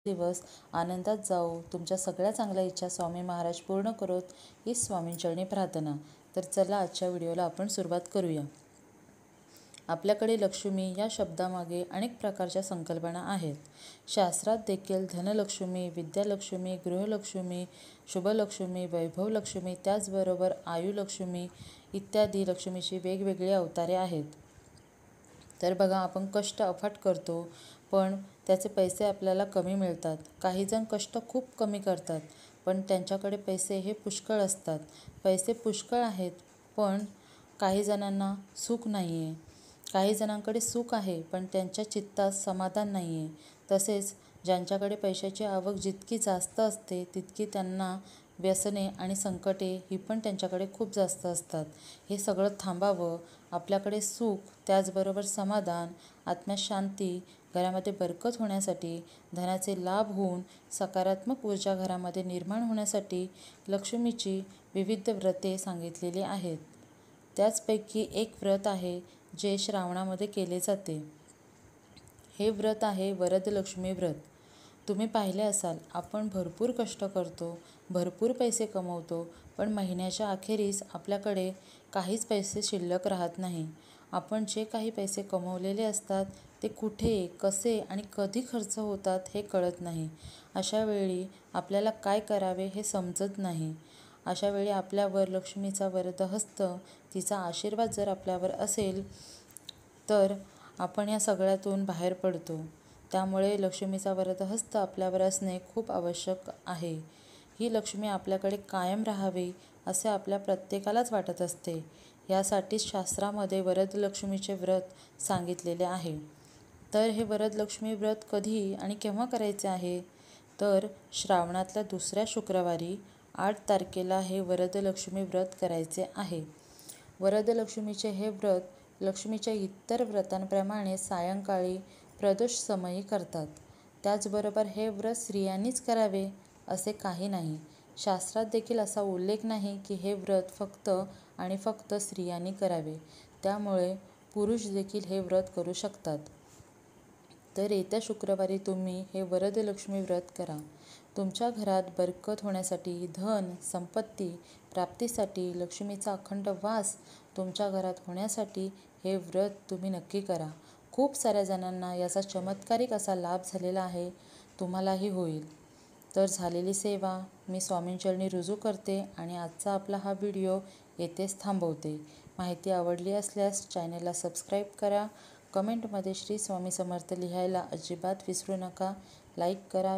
दिवस आनंदात जाऊ, तुमच्या सगळ्या चांगल्या इच्छा स्वामी महाराज पूर्ण करोत ही स्वामींचरणी प्रार्थना। तर चला आजच्या व्हिडिओला आपण सुरुवात करूया। आपल्याकडे लक्ष्मी या शब्दामागे अनेक प्रकारच्या संकल्पना आहेत। शास्त्रात देखील धनलक्ष्मी, विद्यालक्ष्मी, गृहलक्ष्मी, शुभलक्ष्मी, वैभवलक्ष्मी, त्याचबरोबर आयुलक्ष्मी इत्यादी लक्ष्मीची वेगवेगळी अवतारे आहेत। तर बघा, आपण कष्ट अफाट करतो पण त्याचे पैसे आपल्याला कमी मिळतात। काही जण कष्ट खूप कमी करतात पण त्यांच्याकडे पैसे हे पुष्कळ असतात। पैसे पुष्कळ आहेत पण काही जणांना सुख नाही आहे। काही जणांकडे सुख आहे पण त्यांच्या चित्तात समाधान नाही आहे। तसेच ज्यांच्याकडे पैशाची आवक जितकी जास्त असते तितकी त्यांना व्यसने आणि संकटे ही पण त्यांच्याकडे खूप जास्त असतात। हे सगळं थांबावं, आपल्याकडे सुख, त्याचबरोबर समाधान, आत्म्यात शांती, घरामध्ये बरकत होण्यासाठी, धनाचे लाभ होऊन सकारात्मक ऊर्जा घरामध्ये निर्माण होण्यासाठी लक्ष्मीची विविध व्रते सांगितलेली आहेत। त्याचपैकी एक व्रत आहे जे श्रावणामध्ये केले जाते। हे व्रत आहे वरदलक्ष्मी व्रत। तुम्ही पाहिले असाल, आपण भरपूर कष्ट करतो, भरपूर पैसे कमवतो पण महिन्याच्या अखेरीस आपल्याकडे काहीच पैसे शिल्लक राहत नाही। आपण जे काही पैसे कमवलेले असतात ते कुठे, कसे आणि कधी खर्च होतात हे कळत नाही। अशा वेळी आपल्याला काय करावे हे समजत नाही। अशा वेळी आपल्यावर लक्ष्मीचा वरदहस्त, तिचा आशीर्वाद जर आपल्यावर असेल तर आपण या सगळ्यातून बाहेर पडतो। त्यामुळे लक्ष्मीचा वरदहस्त आपल्यावर असणे खूप आवश्यक आहे। ही लक्ष्मी आपल्याकडे कायम राहावी असे आपल्या प्रत्येकालाच वाटत असते। यासाठीच शास्त्रामध्ये वरदलक्ष्मीचे व्रत सांगितलेले आहे। तर हे वरदलक्ष्मी व्रत कधी आणि केव्हा करायचे आहे? तर श्रावणातल्या दुसऱ्या शुक्रवारी 8 तारखेला हे वरदलक्ष्मी व्रत करायचे आहे। वरदलक्ष्मीचे हे व्रत लक्ष्मीच्या इतर व्रतांप्रमाणे सायंकाळी प्रदोष समयी करतात। त्याचबरोबर हे व्रत स्त्रियांनीच करावे असे काही नाही। शास्त्रात देखील असा उल्लेख नाही की हे व्रत फक्त आणि फक्त स्त्रियांनी करावे, त्यामुळे पुरुष देखील हे व्रत करू शकतात। तर येत्या शुक्रवारी तुम्ही हे वरदलक्ष्मी व्रत करा। तुमच्या घरात बरकत होण्यासाठी, धन संपत्ती प्राप्तीसाठी, लक्ष्मीचा अखंड वास तुमच्या घरात होण्यासाठी हे व्रत तुम्ही नक्की करा। खूप साऱ्या जणांना याचा चमत्कारिक असा लाभ झालेला आहे, तुम्हालाही होईल। तर झालेली सेवा मी स्वामींचरणी रुजू करते आणि आजचा आपला हा व्हिडिओ येथेच थांबवते। माहिती आवडली असल्यास चॅनलला सबस्क्राईब करा, कमेंटमध्ये श्री स्वामी समर्थ लिहायला अजिबात विसरू नका, लाईक करा,